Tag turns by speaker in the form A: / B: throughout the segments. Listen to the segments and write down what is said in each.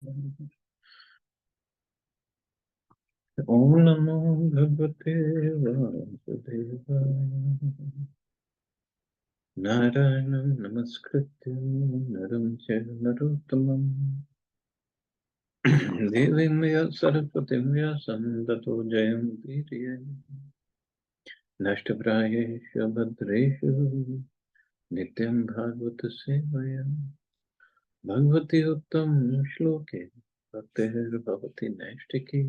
A: Om Namo Bhagavate Vasudevaya. Narayanam Namaskritya Naram Chaiva Narottamam Devim Saraswatim Vyasam Tato Jayam Viriyam Nashtaprayeshu Bhadreshu Nityam Bhagavata Sevaya Bhagavati Uttam Shloke Bhaktir Bhavati Naishtiki.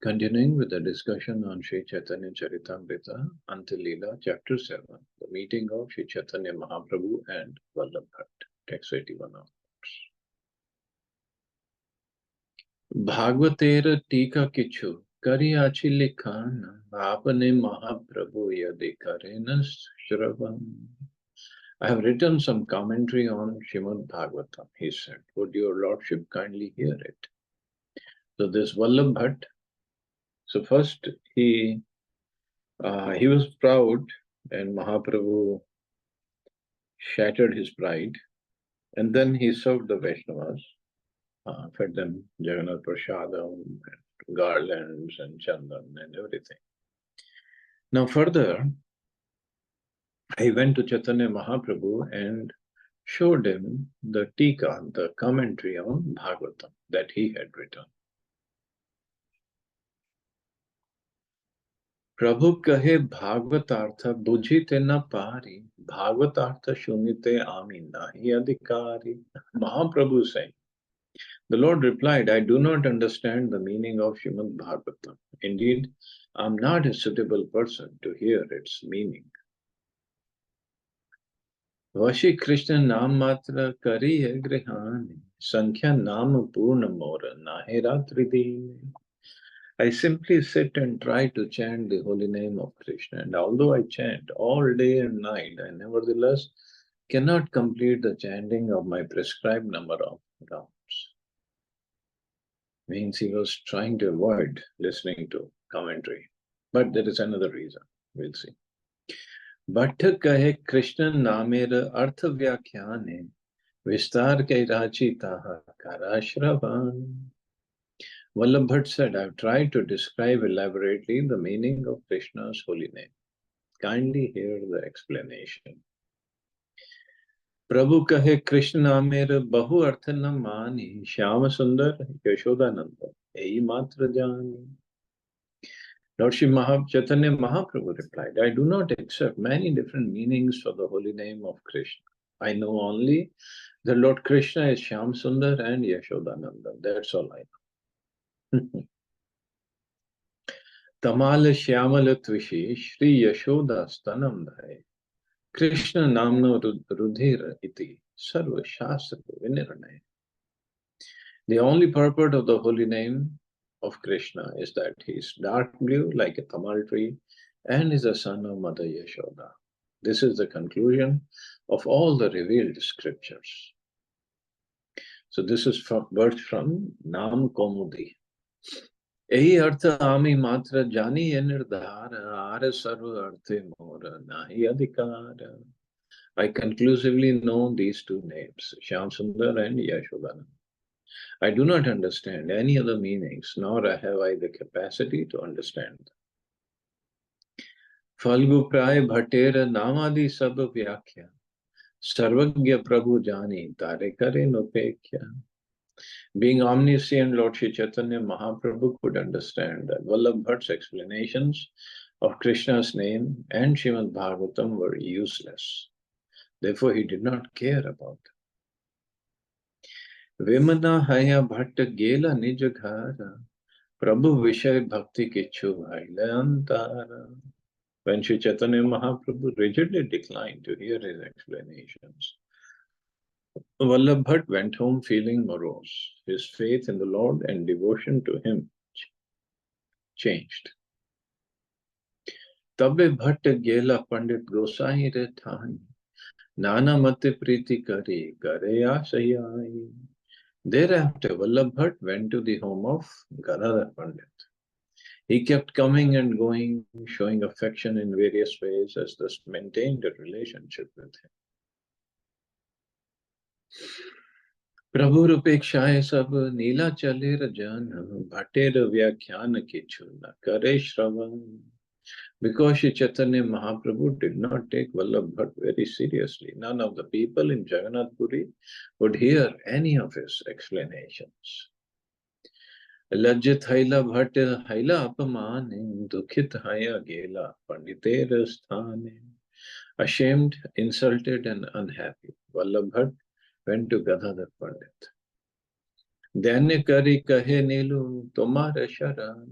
A: Continuing with the discussion on Sri Chaitanya Charitamrita, Antya Lila, Chapter 7, the meeting of Sri Chaitanya Mahaprabhu and Vallabh Bhatt, text 81 onwards. Bhagavater tika kichu, kari achi likhana, apane Mahaprabhu yadi karenas shravan. I have written some commentary on Srimad Bhagavatam, he said. Would your lordship kindly hear it? So this Vallabh Bhatt, so first he was proud, and Mahaprabhu shattered his pride, and then he served the Vaishnavas, fed them Jagannath Prasadam, garlands and chandan and everything. Now further, he went to Chaitanya Mahaprabhu and showed him the tika, the commentary on Bhagavatam that he had written. Prabhu kahe Bhagavatartha bujhite na pari, Bhagavatartha shunite ami nahi adhikari. Mahaprabhu saying, the Lord replied, I do not understand the meaning of Srimad Bhagavatam. Indeed, I am not a suitable person to hear its meaning. Vashi Krishna Nam Matra Kariye Grihani, Sankhya Nam Purna Mora Nahe Ratridini. I simply sit and try to chant the holy name of Krishna, and although I chant all day and night, I nevertheless cannot complete the chanting of my prescribed number of rounds. Means he was trying to avoid listening to commentary. But there is another reason. We'll see. Bhatt kahe Krishna namera artha vyakhyane vistar ke rachitaha karashravan. Vallabh Bhatt said, I've tried to describe elaborately the meaning of Krishna's holy name. Kindly hear the explanation. Prabhu kahe Krishna namera bahu artha na mani Shyama Sundar Yashodananda ei matra jani. Lord Shri Chaitanya Mahaprabhu replied, I do not accept many different meanings for the holy name of Krishna. I know only that Lord Krishna is Shyam Sundar and Yashodananda. That's all I know. Tamala Shyamala Tvishi Shri Yashoda Stanam Dhai Krishna Namno Rudhira Iti Sarva Shastra Vinirnay. The only purport of the holy name of Krishna is that he is dark blue like a tamal tree and is a son of Mother Yashoda. This is the conclusion of all the revealed scriptures. So this is verse from Nam Komudi. Ehi artha ami matra jani enirdhara ara sarva arte mora nahi adhikara. I conclusively know these two names, Shyam Sundar and Yashodananda. I do not understand any other meanings, nor have I the capacity to understand them. Falgu pray bhatera namadi sab vyakhya, sarvagya prabhu jani tare kare nopekya. Being omniscient, Lord Shri Chaitanya Mahaprabhu could understand that Vallabh Bhatt's explanations of Krishna's name and Srimad Bhagavatam were useless. Therefore, he did not care about them. Vimana haya bhatta gela nijaghara, Prabhu Vishay Bhakti Kichu Antara. When Sri Chaitanya Mahaprabhu rigidly declined to hear his explanations, Vallabh Bhatt went home feeling morose. His faith in the Lord and devotion to him changed. Tabbe Bhatt Gela Pandit Gosai Re Thani, Nana Mate Priti Kari Gareya Sayai. Thereafter, Vallabh Bhatt went to the home of Gadadhar Pandit. He kept coming and going, showing affection in various ways, as thus maintained a relationship with him. प्रभुरुपेक्षाए सब नीला चलेर जन, भटेर व्याख्यान किछु न करे श्रवण. Because Sri Chaitanya Mahaprabhu did not take Vallabh Bhatt very seriously, none of the people in Jagannath Puri would hear any of his explanations. Lajjit Haila Bhatt Haila Apamane, Dukhit Haya Gela, Panditer Sthane. Ashamed, insulted, and unhappy, Vallabh Bhatt went to Gadadhar Pandit. दैन्य करी कहे नीलू तुम्हारे शरण,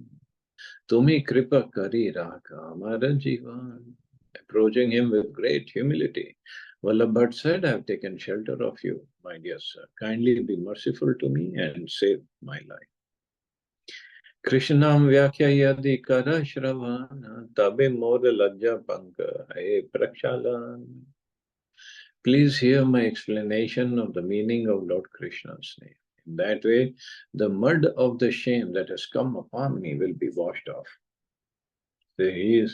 A: तुम्ही कृपा करी राखा हमारा जीवन. Approaching him with great humility, Vallabh Bhatt said, I have taken shelter of you, my dear sir. Kindly be merciful to me and save my life. Krishnam Vyakhya Yadi Kara Shravan, Tabe Mor Lajja Panka, Hey Prakshalan. Please hear my explanation of the meaning of Lord Krishna's name. In that way, the mud of the shame that has come upon me will be washed off. So he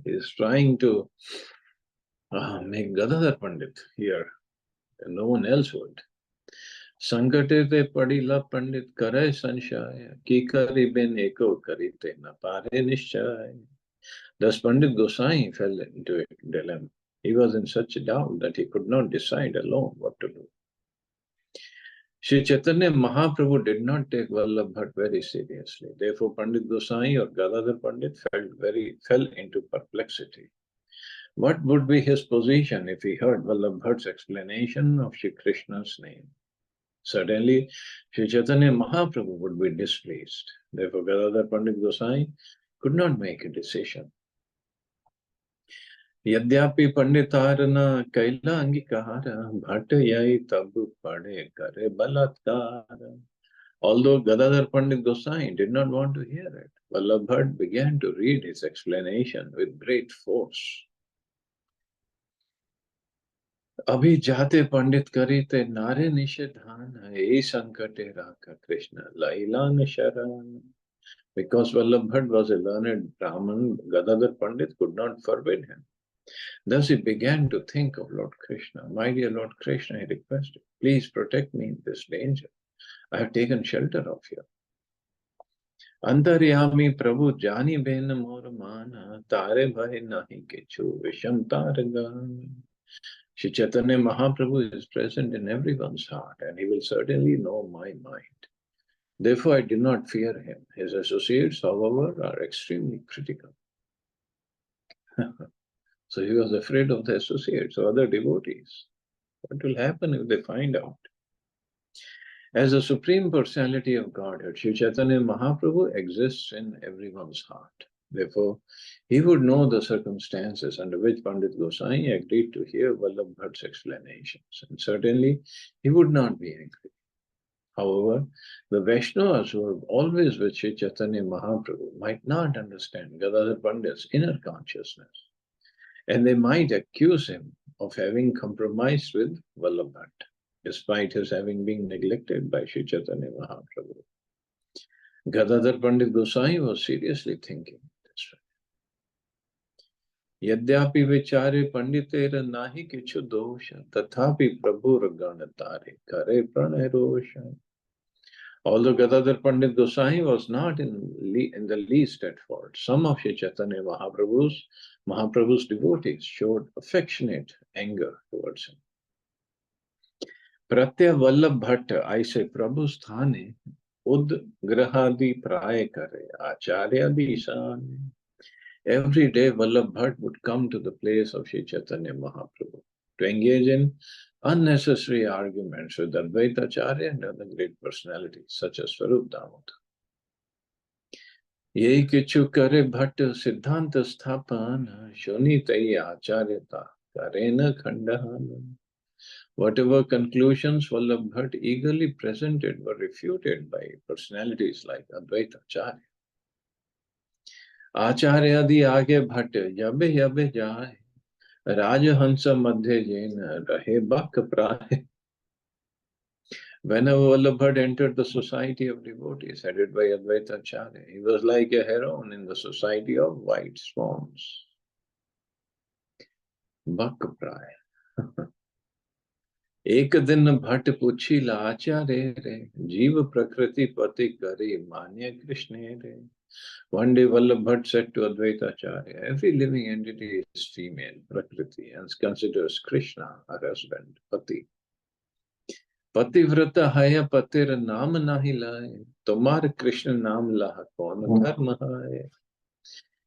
A: is trying to make Gadadhar Pandit here, and no one else would. Sankate te padila Pandit kare sanshaya, ki kari ben eko karite na pare nishchay. Thus Pandit Gosai fell into a dilemma. He was in such a doubt that he could not decide alone what to do. Sri Chaitanya Mahaprabhu did not take Vallabh Bhatt very seriously. Therefore, Pandit Gosai or Gadadhar Pandit fell into perplexity. What would be his position if he heard Vallabh Bhatt's explanation of Sri Krishna's name? Certainly, Sri Chaitanya Mahaprabhu would be displeased. Therefore, Gadadhar Pandit Gosai could not make a decision. यद्यपि पंडितार न कैला अंगीकार, भट्ट यही तब पढ़े करे बलात्कार. Although Gadadhar Pandit Gosai did not want to hear it, Vallabh Bhatt began to read his explanation with great force. अभी जाते पंडित करीते नारे निषेधान, ए संकटे राखा कृष्ण लैलान शरण. Because Vallabh Bhatt was a learned Brahmin, Gadadhar Pandit could not forbid him. Thus he began to think of Lord Krishna. My dear Lord Krishna, he requested, please protect me in this danger. I have taken shelter of you. अंतर्यामी प्रभु जानी Ben मोर माना, तारे भय नहीं किछु विषम तार गान. Shri Chaitanya Mahaprabhu is present in everyone's heart and he will certainly know my mind. Therefore, I do not fear him. His associates, however, are extremely critical. So he was afraid of the associates or other devotees. What will happen if they find out? As the Supreme Personality of Godhead, Sri Chaitanya Mahaprabhu exists in everyone's heart. Therefore, he would know the circumstances under which Pandit Gosai agreed to hear Vallabh Bhatt's explanations, and certainly he would not be angry. However, the Vaishnavas who are always with Sri Chaitanya Mahaprabhu might not understand Gadadhar Pandit's inner consciousness, and they might accuse him of having compromised with Vallabh Bhatt, despite his having been neglected by Sri Chaitanya Mahaprabhu. Gadadhar Pandit Gosai was seriously thinking this way. यद्यपि विचारे पंडितेर नाहि किछु दोष, तथापि प्रभुर गण तारे करे प्रणय रोष. Although Gadadhar Pandit Gosai was not in the least at fault, some of Sri Chaitanya Mahaprabhu's devotees showed affectionate anger towards him. प्रत्यय वल्लभ भट्ट ऐसे प्रभु स्थाने, उद्ग्रहादि प्राय करे आचार्यादि Ishan. Every day Vallabh Bhatt would come to the place of Sri Chaitanya Mahaprabhu to engage in unnecessary arguments with Advaita Acharya and other great personalities such as Swarup Damodar. Yehi kichu kare bhatt siddhant sthapan, shunitei acharyata karena khandahan. Whatever conclusions Vallabh Bhatt eagerly presented were refuted by personalities like Advaita Acharya. आचार्यादि आगे भट्ट यबे यबे जाए, राजहंस मध्य जैन रहे बक प्राय. Whenever Vallabh Bhatt entered the society of devotees headed by Advaita Acharya, he was like a heron in the society of white swans. Bak pray. एक दिन भट्ट पूछिला आचार्य रे, जीव प्रकृति पति करे मान्य कृष्ण रे. One day Vallabh Bhatt said to Advaita Acharya, every living entity is female, Prakriti, and considers Krishna her husband, Pati. पतिव्रता है पतिर नाम नाही लाए, तुम्हार कृष्ण नाम लाह कौन धर्म है.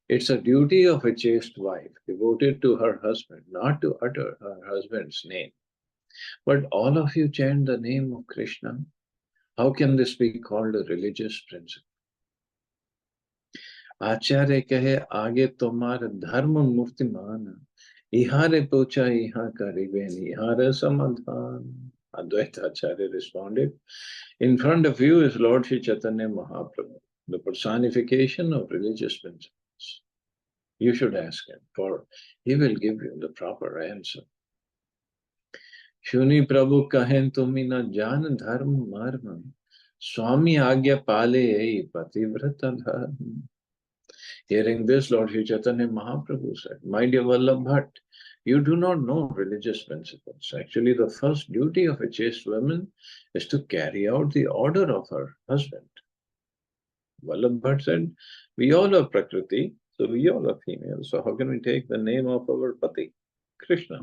A: It's a duty of a chaste wife devoted to her husband not to utter her husband's name. But all of you chant the name of Krishna. How can this be called a religious principle? आचार्य कहे आगे तुम्हार धर्म मूर्तिमान, इहारे पूछा इहा करिबेन इहारे समाधान. Advaita Acharya responded, in front of you is Lord Sri Chaitanya Mahaprabhu, the personification of religious principles. You should ask him, for he will give you the proper answer. Shuni Prabhu kahen tumi na jan dharma marma, Swami agya pale ei pativrata dharma. Hearing this, Lord Sri Chaitanya Mahaprabhu said, my dear Vallabh Bhatt, you do not know religious principles. Actually, the first duty of a chaste woman is to carry out the order of her husband. Vallabh Bhatt said, we all are Prakriti, so we all are female. So how can we take the name of our Pati, Krishna?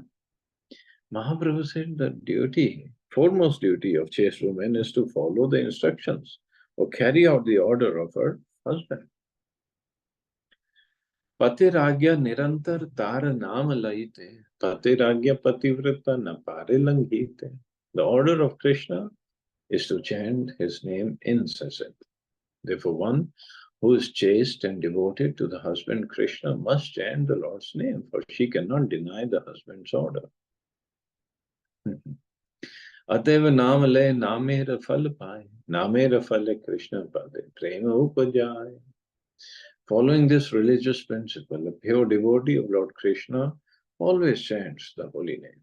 A: Mahaprabhu said the duty, foremost duty of chaste woman is to follow the instructions or carry out the order of her husband. पतिराज्ञा निरंतर तार नाम लयिते, पतिराज्ञा पतिव्रता न पारे लंघिते. The order of Krishna is to chant his name incessantly. Therefore, one who is chaste and devoted to the husband Krishna must chant the Lord's name, for she cannot deny the husband's order. अतएव नाम ले नामेर फल पाए, नामेर फल कृष्ण पदे प्रेम उपजाए. Following this religious principle, a pure devotee of Lord Krishna always chants the holy name.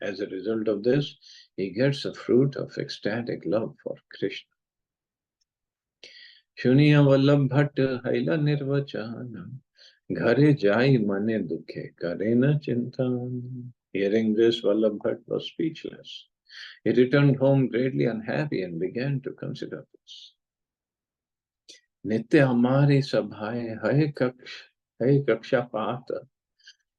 A: As a result of this, he gets the fruit of ecstatic love for Krishna. Shuniya Vallabh Bhatt haila nirvachana, ghare jai mane dukhe kare na chintan. Hearing this, Vallabh Bhatt was speechless. He returned home greatly unhappy and began to consider this. नित्य हमारी सभाएं है कक्षा पात,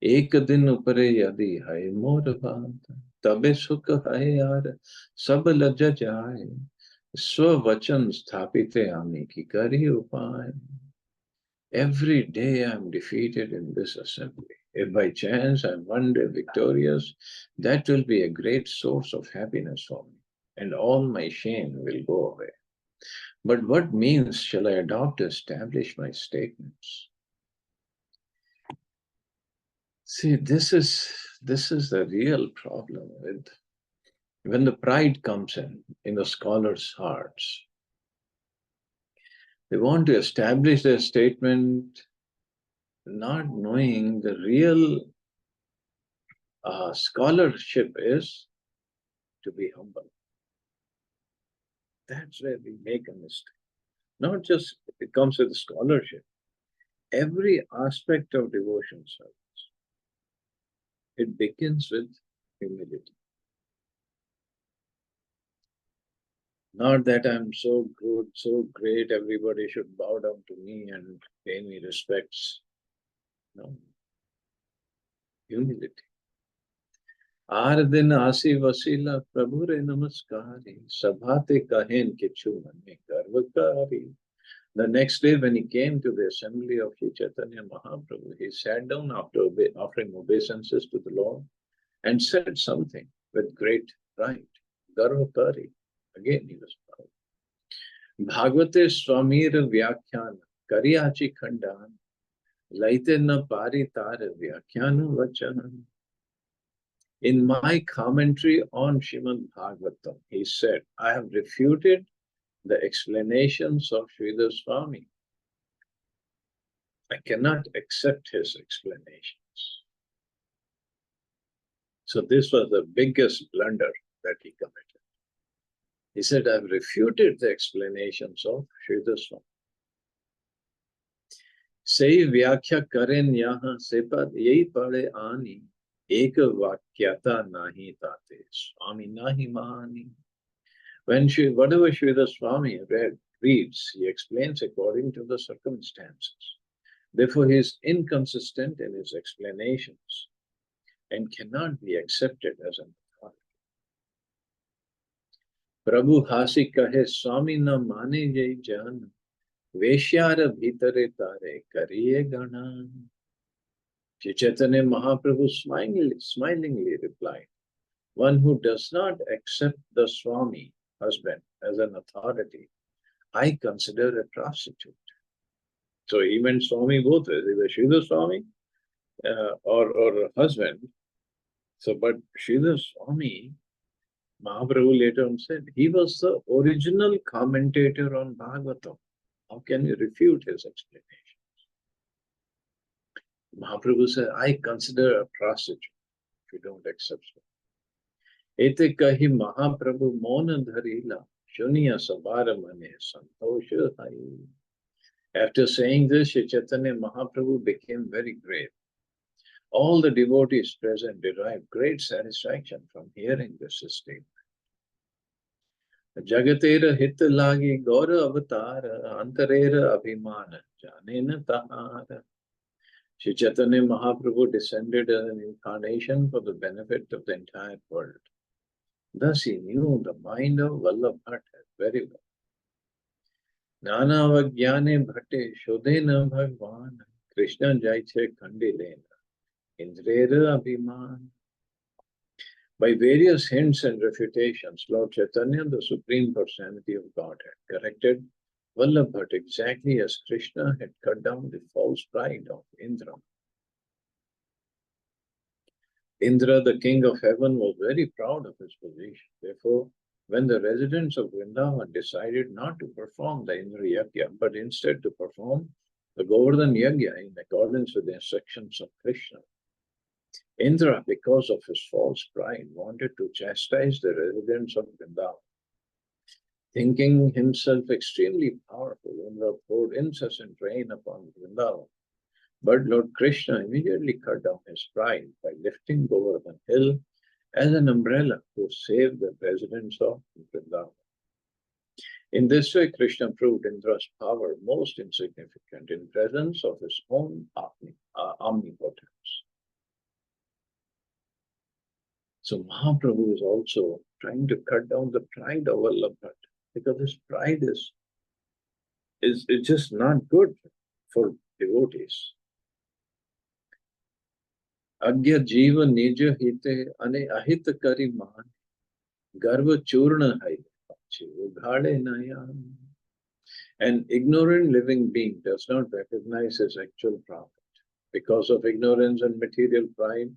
A: एक दिन उपरे यदि है मोर बात, तबे सुख है यार सब लज्जा जाए, स्ववचन स्थापित आमी की करी उपाय. Every day I am defeated in this assembly. If by chance I am one day victorious, that will be a great source of happiness for me, and all my shame will go away. But what means shall I adopt to establish my statements? See, this is the real problem with when the pride comes in the scholars' hearts. They want to establish their statement not knowing the real scholarship is to be humble. That's where we make a mistake. Not just it comes with scholarship. Every aspect of devotion service, it begins with humility. Not that I'm so good, so great, everybody should bow down to me and pay me respects. No. Humility. आर दिन आसी वसीला प्रभु रे नमस्कारी, सभाते कहेन किछु मने गर्वकारी. The next day when he came to the assembly of Sri Chaitanya Mahaprabhu, he sat down after offering obeisances to the Lord and said something with great pride. Garvakari. Again he was proud. Bhagavate Swamir Vyakhyan Kariyachi Khandan Laite na pari tar Vyakhyan Vachanan. In my commentary on Srimad Bhagavatam, he said, I have refuted the explanations of Sridhar Swami. I cannot accept his explanations. So this was the biggest blunder that he committed. He said, I've refuted the explanations of Sridhar Swami. Sei vyakhya karen yaha sepad yei pade ani, Eka vakyata nahi tate, Swami nahi mahani. Whatever Sridhar Swami reads, he explains according to the circumstances. Therefore, he is inconsistent in his explanations and cannot be accepted as an authority. Prabhu hasi kahe Swami na mane jai jan, Veshyara bhitare tare kariye gana. Chaitanya Mahaprabhu smilingly replied, one who does not accept the Swami, husband, as an authority, I consider a prostitute. So he meant Swami both ways, either Sridhar Swami or husband. So, but Sridhar Swami, Mahaprabhu later on said, he was the original commentator on Bhagavatam. How can you refute his explanation? Mahaprabhu said, I consider a prostitute if you don't accept it. Ete kahi Mahaprabhu mona dharila, shuniya sabara mane santosha hai. After saying this, Chaitanya Mahaprabhu became very grave. All the devotees present derived great satisfaction from hearing this statement. Jagatera hit lagi gaura avatara, antarera abhimana, janena tahara. Shri Chaitanya Mahaprabhu descended as an incarnation for the benefit of the entire world. Thus he knew the mind of Vallabha very well. Nana vagyane bhate shodena bhagwan, Krishna jaiche khandilena, indrera abhiman. By various hints and refutations, Lord Chaitanya, the Supreme Personality of Godhead, corrected Vallabha exactly as Krishna had cut down the false pride of Indra. Indra, the king of heaven, was very proud of his position. Therefore, when the residents of Vrindavan decided not to perform the Indra Yajna, but instead to perform the Govardhan Yajna in accordance with the instructions of Krishna, Indra, because of his false pride, wanted to chastise the residents of Vrindavan. Thinking himself extremely powerful, Indra poured incessant rain upon Vrindavan. But Lord Krishna immediately cut down his pride by lifting Govardhan hill as an umbrella to save the residents of Vrindavan. In this way, Krishna proved Indra's power most insignificant in presence of his own omnipotence. So Mahaprabhu is also trying to cut down the pride of Vallabha, because his pride is just not good for devotees. Agya jiva nija hite ane ahit kari man, garva churna hai, ughade nayan. An ignorant living being does not recognize his actual profit. Because of ignorance and material pride,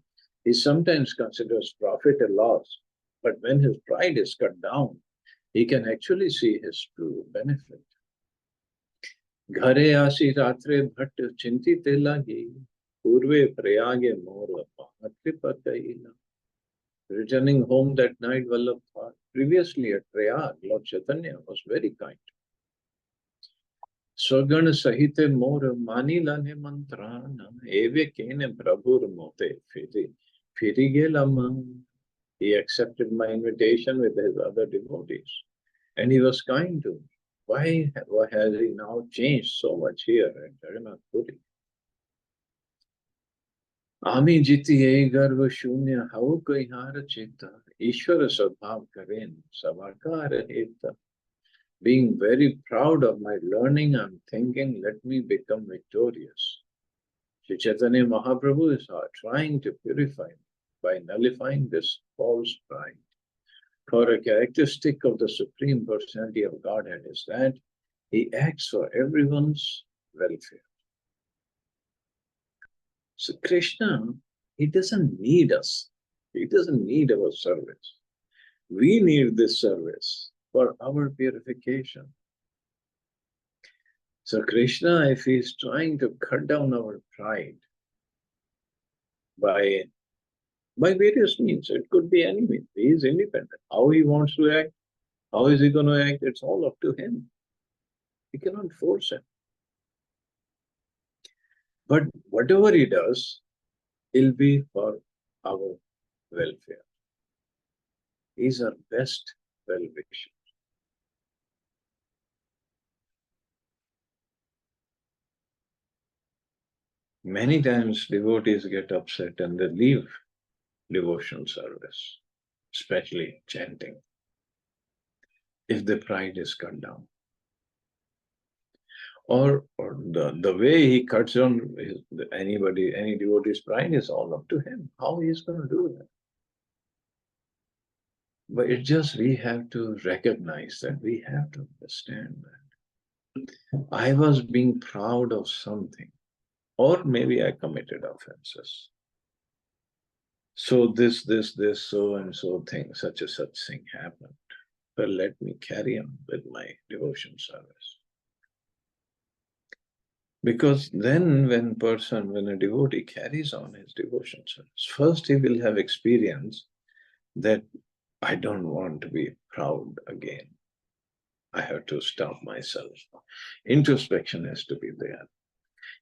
A: he sometimes considers profit a loss. But when his pride is cut down, he can actually see his true benefit. Ghare asi ratre bhat chintite lagi, purve prayage mora pahatripataila. Returning home that night, Vallabh thought, previously at Prayag, Lord Chaitanya was very kind. Swagana sahite mor manilane mantrana, eve kene prabhur mote firige. He accepted my invitation with his other devotees, and he was kind to me. Why has he now changed so much here at Jagannath Puri? Ami jiti ei garva shunya hau kaihara chitta, Ishvara sadbhav karen savakara heta. Being very proud of my learning, I'm thinking, let me become victorious. Shri Chaitanya Mahaprabhu is trying to purify me by nullifying this false pride. For a characteristic of the Supreme Personality of Godhead is that he acts for everyone's welfare. So Krishna, he doesn't need us. He doesn't need our service. We need this service for our purification. So Krishna, if he is trying to cut down our pride by various means, it could be any means. He is independent. How he wants to act, how is he going to act, it's all up to him. We cannot force him. But whatever he does, it'll be for our welfare. He's our best well-wisher. Many times devotees get upset and they leave devotional service, especially chanting, if the pride is cut down. Or the way he cuts down any devotee's pride is all up to him, how he is going to do that. But it's just we have to recognize that, we have to understand that I was being proud of something, or maybe I committed offenses. So this, so and so thing, such a such thing happened. But let me carry on with my devotion service. Because then when a devotee carries on his devotion service, first he will have experience that I don't want to be proud again. I have to stop myself. Introspection has to be there.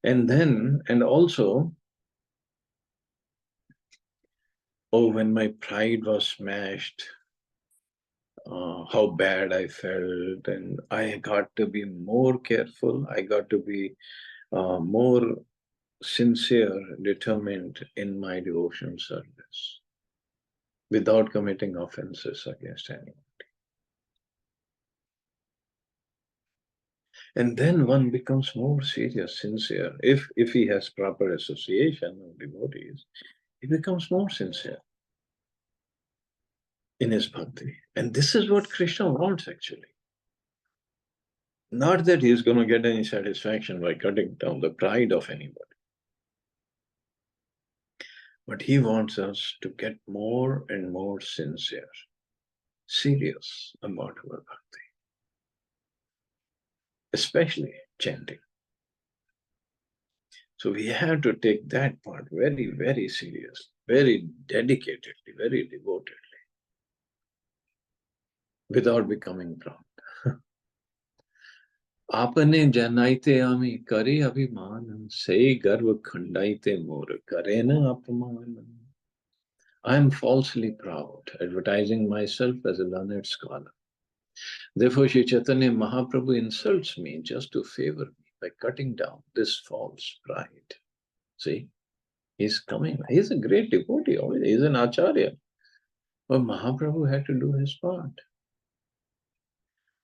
A: And also, oh, when my pride was smashed, how bad I felt, and I got to be more careful. I got to be more sincere, determined in my devotion service without committing offenses against anyone. And then one becomes more serious, sincere. If he has proper association of devotees, he becomes more sincere in his bhakti. And this is what Krishna wants, actually. Not that he's going to get any satisfaction by cutting down the pride of anybody. But he wants us to get more and more sincere, serious about our bhakti, especially chanting. So we have to take that part very, very seriously, very dedicatedly, very devotedly, without becoming proud. आपने जनाइते आमी करे अभिमान से गर्व खंडाइते मोर करे न अपमान. I am falsely proud, advertising myself as a learned scholar. Therefore, Sri Chaitanya Mahaprabhu insults me just to favor me by cutting down this false pride. See, he's coming. He's a great devotee. He's an acharya. But Mahaprabhu had to do his part.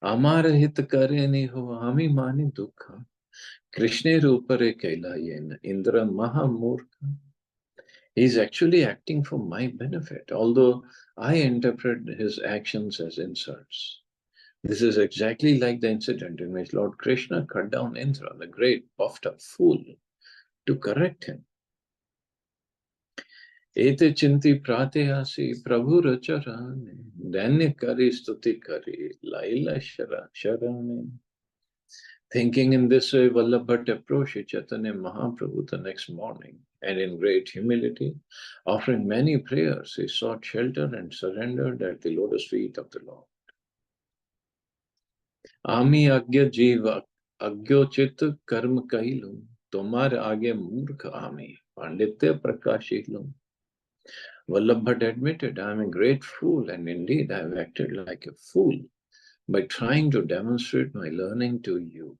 A: Amar hit करे नहीं हो हमी मानी दुखा कृष्णेर ऊपरे कैलायेन Indra Mahamurkha. He's actually acting for my benefit, although I interpret his actions as insults. This is exactly like the incident in which Lord Krishna cut down Indra, the great puffed up fool, to correct him. Ete chinti pratyasi prabhu racharane, danya kari stuti kari, laila sharane. Thinking in this way, Vallabha approached Chaitanya Mahaprabhu the next morning, and in great humility, offering many prayers, he sought shelter and surrendered at the lotus feet of the Lord. Ami agya jiva agyocit karma kahilum, tomar age murkha ami, panditya prakashilum. Vallabha admitted, I am a great fool, and indeed I have acted like a fool by trying to demonstrate my learning to you.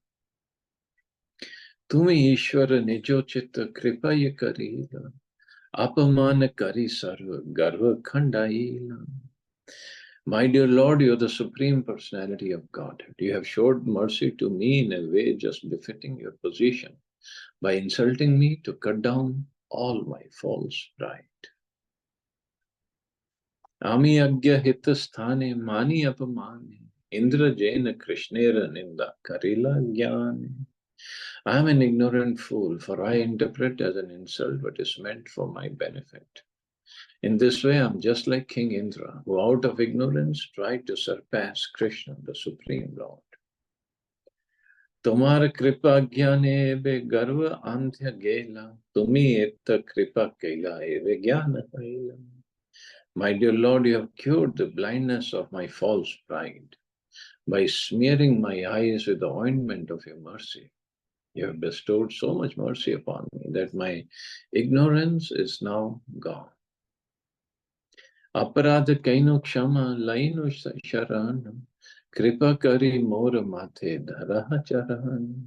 A: Tumi Ishwara Nijochita Kripaye Karila, Apamana Kari Sarva Garva Khandaila. My dear Lord, you are the Supreme Personality of Godhead. You have showed mercy to me in a way just befitting your position by insulting me to cut down all my false pride. Ami Agya Hitasthane Mani Apamani Indra Jaina Krishnera Ninda Karila Jnani. I am an ignorant fool, for I interpret as an insult what is meant for my benefit. In this way, I am just like King Indra, who out of ignorance tried to surpass Krishna, the Supreme Lord. Tomar kripa jnane be garva antya gela, tumi etta kripa kela eve jnana kaila. My dear Lord, you have cured the blindness of my false pride by smearing my eyes with the ointment of your mercy. You have bestowed so much mercy upon me that my ignorance is now gone. Aparadha kaino kshama laino sharan. Kripa kari mor mathe dharaha charan.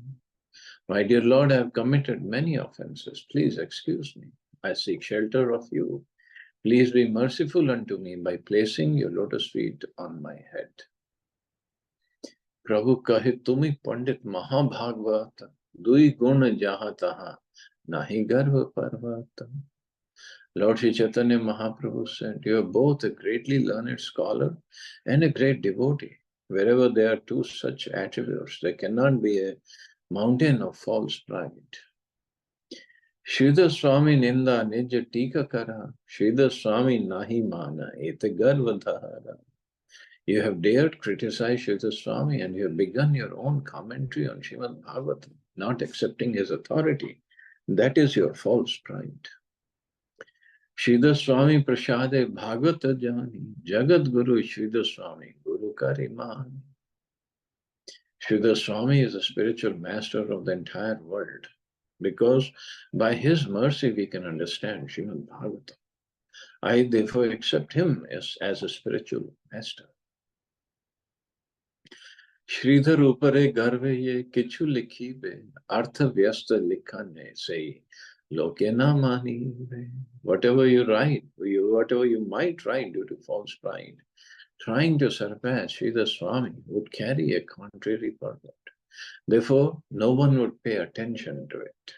A: My dear Lord, I have committed many offenses. Please excuse me. I seek shelter of you. Please be merciful unto me by placing your lotus feet on my head. प्रभु कहे तुम्ही पंडित महाभागवत दुई गुण जहाँ तहाँ नाही गर्भ पर्वत. Lord Sri Chaitanya Mahaprabhu said, you are both a greatly learned scholar and a great devotee. Wherever there are two such attributes, there cannot be a mountain of false pride. Sridhar Swami Ninda Nija Tika Kara, Sridhar Swami Nahi Mana, Ete Garva Dhara. You have dared criticize Sridhar Swami and you have begun your own commentary on Srimad Bhagavatam, not accepting his authority. That is your false pride. Sridhar Swami Prasade Bhagavata Jani, Jagat Guru Sridhar Swami, Guru Kari Mahani. Sridhar Swami is a spiritual master of the entire world because by his mercy we can understand Srimad Bhagavatam. I therefore accept him as a spiritual master. Shridhar ऊपरे गर्व ये किछु लिखीबे अर्थ व्यस्त लिखने से लोके न मानीबे. Whatever you write, whatever you might write due to false pride, trying to surpass Sridhar Swami would carry a contrary purport. Therefore, no one would pay attention to it.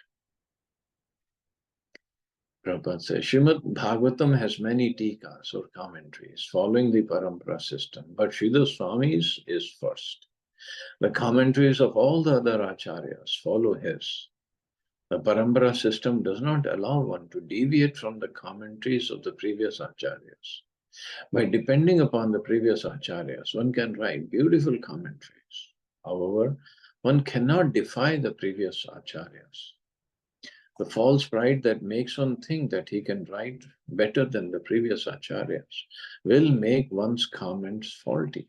A: Prabhupada says, Srimad Bhagavatam has many tikas or commentaries following the parampara system, but Sridhar Swami's is first. The commentaries of all the other acharyas follow his. The parampara system does not allow one to deviate from the commentaries of the previous acharyas. By depending upon the previous acharyas, one can write beautiful commentaries. However, one cannot defy the previous acharyas. The false pride that makes one think that he can write better than the previous acharyas will make one's comments faulty.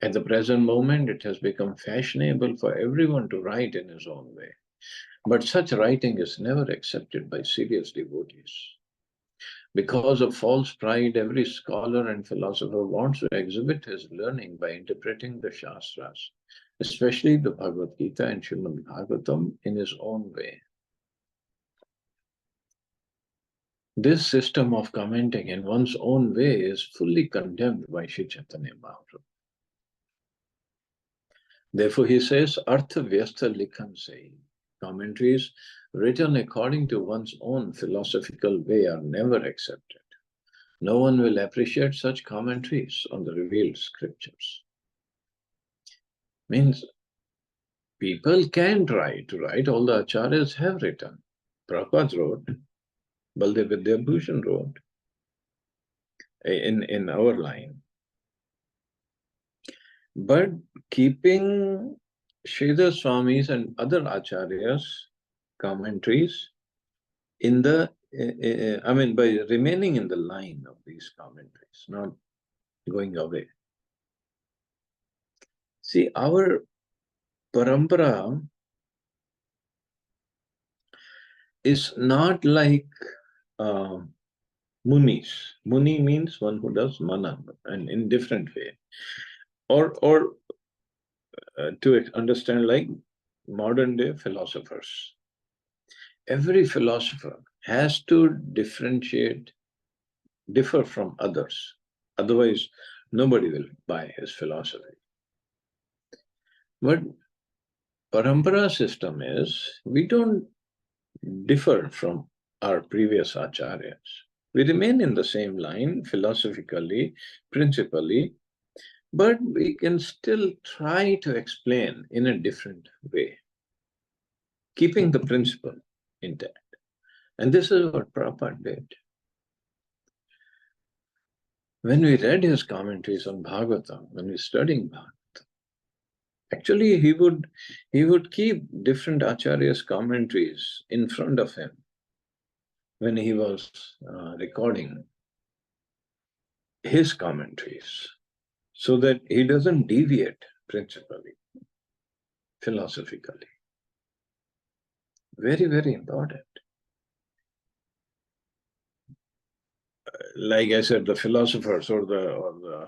A: At the present moment, it has become fashionable for everyone to write in his own way. But such writing is never accepted by serious devotees. Because of false pride, every scholar and philosopher wants to exhibit his learning by interpreting the Shastras, especially the Bhagavad Gita and Srimad Bhagavatam, in his own way. This system of commenting in one's own way is fully condemned by Sri Chaitanya Mahaprabhu. Therefore, he says, Artha Vyastha Likhan Sei. Commentaries written according to one's own philosophical way are never accepted. No one will appreciate such commentaries on the revealed scriptures. Means people can try to write, all the acharyas have written. Prabhupada wrote, Baldev Vidyabhushan wrote, in our line. But keeping Sridhar Swami's and other acharyas' commentaries in the, by remaining in the line of these commentaries, not going away. See, our parampara is not like munis. Muni means one who does manan, and in different way. Or to understand like modern day philosophers. Every philosopher has to differ from others. Otherwise, nobody will buy his philosophy. But parampara system is, we don't differ from our previous acharyas. We remain in the same line philosophically, principally, but we can still try to explain in a different way, keeping the principle intact. And this is what Prabhupada did. When we read his commentaries on Bhagavatam, when we studied Bhagavatam, actually he would keep different acharyas' commentaries in front of him when he was recording his commentaries, so that he doesn't deviate principally, philosophically. Very, very important. like I said, the philosophers or the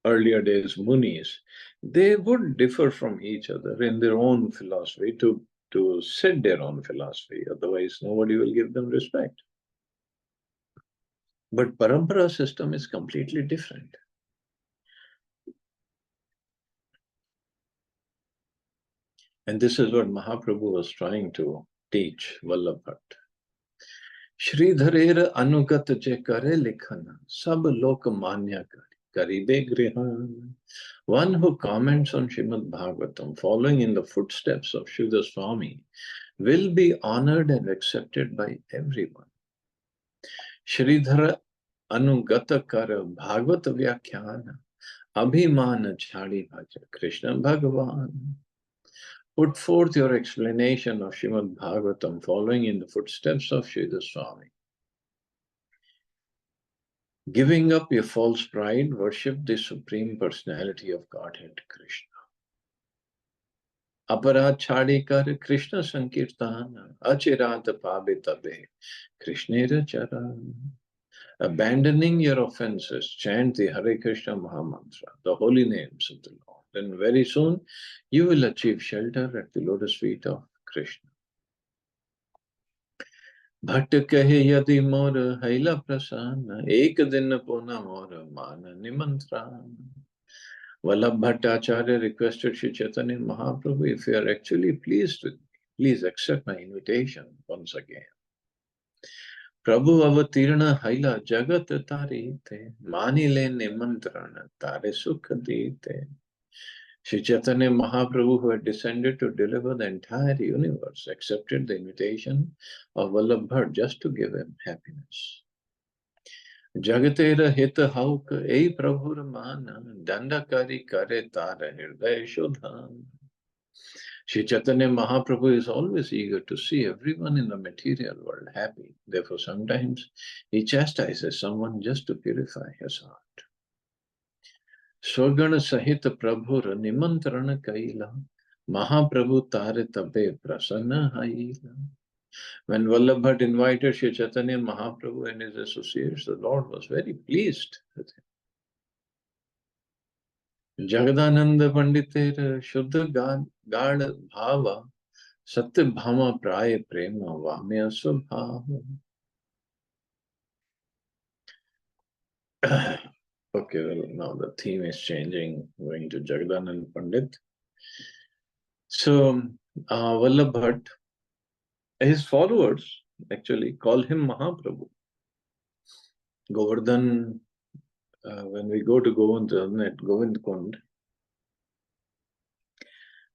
A: earlier days Munis, they would differ from each other in their own philosophy to set their own philosophy. Otherwise, nobody will give them respect. But parampara system is completely different. And this is what Mahaprabhu was trying to teach Vallabhat. Shridharer anugat je kare likhana, sab lok manya karibe grihan. One who comments on Srimad Bhagavatam, following in the footsteps of Shuddha Swami, will be honored and accepted by everyone. Shridhar anugata kar Bhagavat vyakhyana, abhimana chhadi bhaja Krishna Bhagavan. Put forth your explanation of Srimad Bhagavatam, following in the footsteps of Shuddha Swami. Giving up your false pride, worship the Supreme Personality of Godhead, Krishna. Aparad chhadi kar Krishna sankirtana, achirat pabe tabe, Krishnera charan. Abandoning your offenses, chant the Hare Krishna Mahamantra, the holy names of the Lord. Then very soon you will achieve shelter at the lotus feet of Krishna. Bhatt कहे यदि मोर हैला प्रसन्न एक दिन पुनः मोर मान निमंत्रण. Vallabh Bhattacharya requested Sri Chaitanya Mahaprabhu, if you are actually pleased with me, please accept my invitation once again. Prabhu avatirna haila jagat tarite, mani le nimantrana tare sukha dite. Sri Chaitanya Mahaprabhu, who had descended to deliver the entire universe, accepted the invitation of Vallabh Bhatt just to give him happiness. Jagatera hita hauk ei prabhur mana, dandakari kare tara hirday shodhan. Sri Chaitanya Mahaprabhu is always eager to see everyone in the material world happy. Therefore, sometimes he chastises someone just to purify his heart. Swagana Sahita Prabhura Nimantrana Kaila, Mahaprabhu Tare Tabe Prasanna Haila. When Vallabh Bhatt invited Sri Chaitanya Mahaprabhu and his associates, the Lord was very pleased with him. Jagadananda Panditer Shuddha Gad Bhava Satya Bhama Praya Prema Vamya Swabhava. Okay, well, now the theme is changing, going to Jagadananda Pandit. So, Vallabh Bhatt, his followers actually call him Mahaprabhu. Govardhan, when we go to Govind Kund,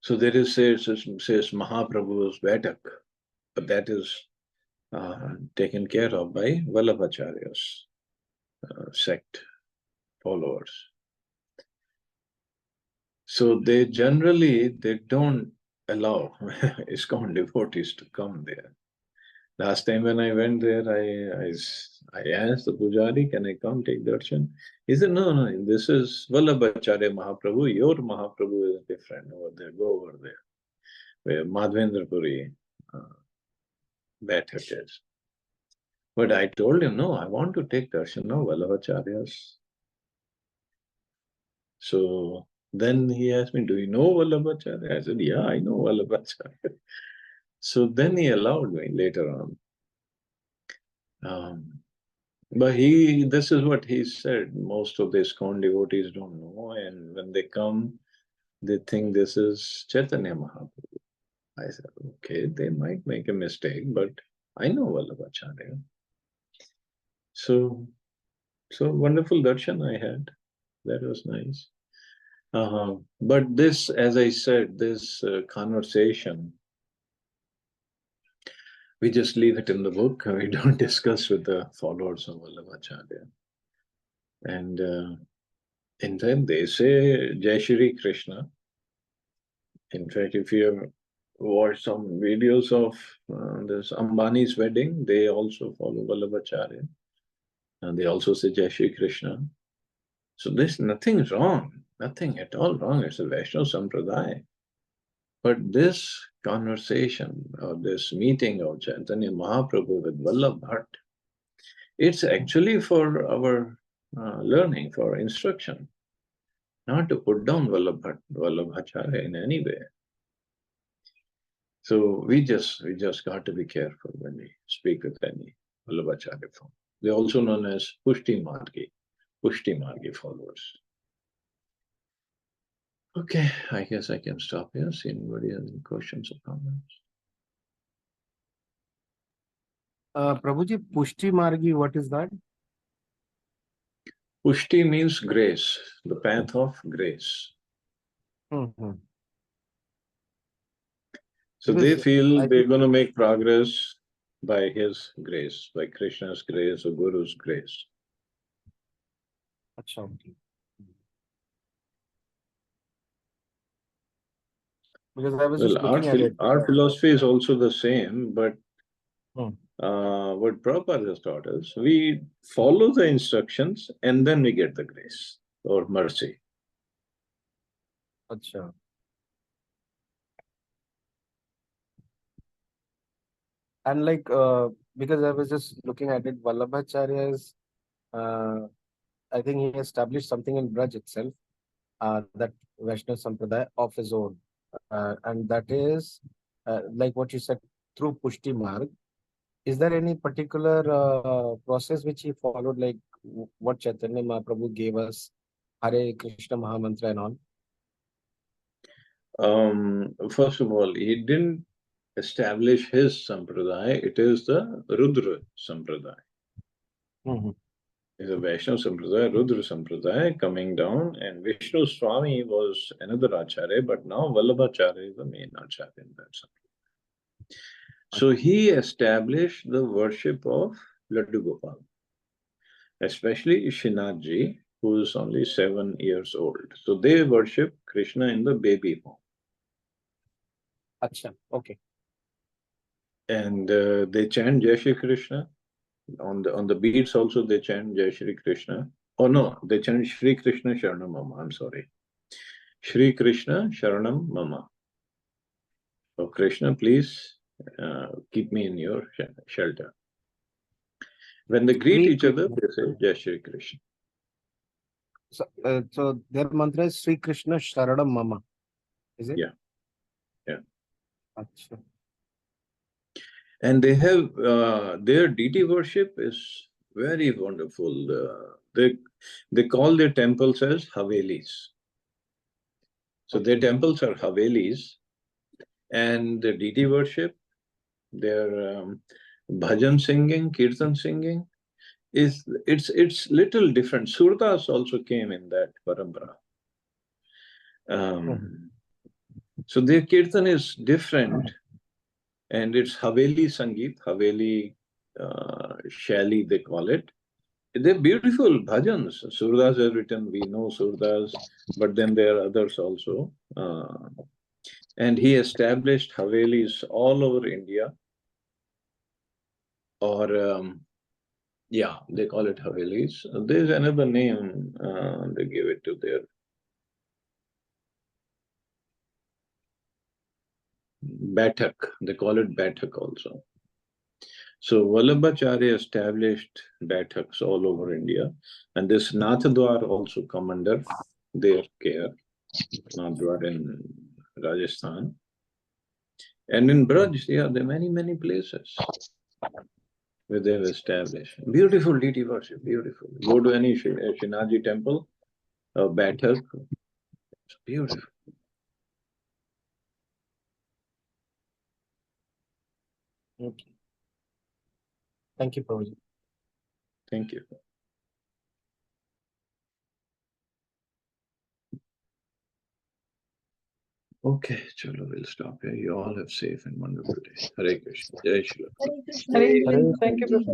A: so there is says Mahaprabhu's Vaitak, but that is taken care of by Vallabhacharya's sect followers. So they don't allow ISKCON devotees to come there. Last time when I went there, I asked the pujari, can I come take darshan? He said, no, this is Vallabhacharya Mahaprabhu. Your Mahaprabhu is different over there. Go over there, where Madhvendra Puri Baitak is. But I told him, no, I want to take darshan of Vallabhacharyas. So then he asked me, do you know Vallabhacharya? I said, yeah, I know Vallabhacharya. So then he allowed me later on. But this is what he said. Most of the ISKCON devotees don't know, and when they come, they think this is Chaitanya Mahaprabhu. I said, okay, they might make a mistake, but I know Vallabhacharya. So wonderful darshan I had. That was nice. But this, as I said, this conversation, we just leave it in the book. We don't discuss with the followers of Vallabhacharya. And in fact, they say Jai Shri Krishna. In fact, if you have watched some videos of this Ambani's wedding, they also follow Vallabhacharya. And they also say Jai Shri Krishna. So there's nothing wrong, nothing at all wrong. It's a Vaishnava Sampradaya. But this conversation or this meeting of Chaitanya Mahaprabhu with Vallabh Bhatt It's actually for our learning, for instruction, not to put down Vallabhacharya in any way. So we just got to be careful when we speak with any Vallabhacharya form. They're also known as Pushti Margi followers. Okay, I guess I can stop here. See anybody has any questions or comments?
B: Prabhuji, Pushti Margi, what is that?
A: Pushti means grace, the path of grace.
B: Mm-hmm.
A: So they feel they're going to make progress by his grace, by Krishna's grace or Guru's grace.
B: Achha, okay. Because I was just looking at it.
A: Our philosophy is also the same, but
B: what
A: Prabhupada has taught us, we follow the instructions and then we get the grace or mercy.
B: Achha. And like, because I was just looking at it, Vallabhacharya is, I think he established something in Braj itself, that Vaishnava Sampradaya of his own. And that is, like what you said, through Pushti Marg. Is there any particular process which he followed, like what Chaitanya Mahaprabhu gave us, Hare Krishna Mahamantra and all?
A: First of all, he didn't establish his sampradaya, it is the Rudra sampradaya.
B: Mm-hmm.
A: It's a Vaishnava sampradaya, Rudra sampradaya coming down, and Vishnu Swami was another acharya, but now Vallabhacharya is the main acharya in that sampradaya. So he established the worship of Laddu Gopal, especially Srinathji, who is only 7 years old. So they worship Krishna in the baby form.
B: Acha, okay.
A: And they chant Jai Shri Krishna. On the beats also they chant Jai Shri Krishna. Oh no, they chant Shri Krishna Sharanam Mama. I'm sorry. Shri Krishna Sharanam Mama. Oh Krishna, please keep me in your shelter. When they greet each other, they say Jai Shri Krishna.
B: So their mantra is Sri Krishna Sharanam Mama. Is it?
A: Yeah. Yeah.
B: Achha.
A: And they have their deity worship is very wonderful. They call their temples as Havelis. So their temples are Havelis, and the deity worship, their bhajan singing, kirtan singing, it's little different. Surdas also came in that parampara. So their kirtan is different, and it's Haveli Sangeet, Haveli Shaili they call it. They're beautiful bhajans. Surdas have written, we know Surdas, but then there are others also. And he established Havelis all over India. Or, yeah, they call it Havelis. There's another name they give it to their Bathak. They call it Bathak also. So Vallabhacharya established Bathaks all over India. And this Nathadwar also come under their care. Nathadwar in Rajasthan. And in Braj, yeah, there are many, many places where they have established. Beautiful deity worship, beautiful. Go to any Shinaji temple, Bathak, it's beautiful.
B: Okay. Thank you, Prabhuji.
A: Thank you. Okay, chalo, we'll stop here. You all have safe and wonderful day. Hare Krishna. Jai Shri.
C: Hare Krishna. Thank you, Professor.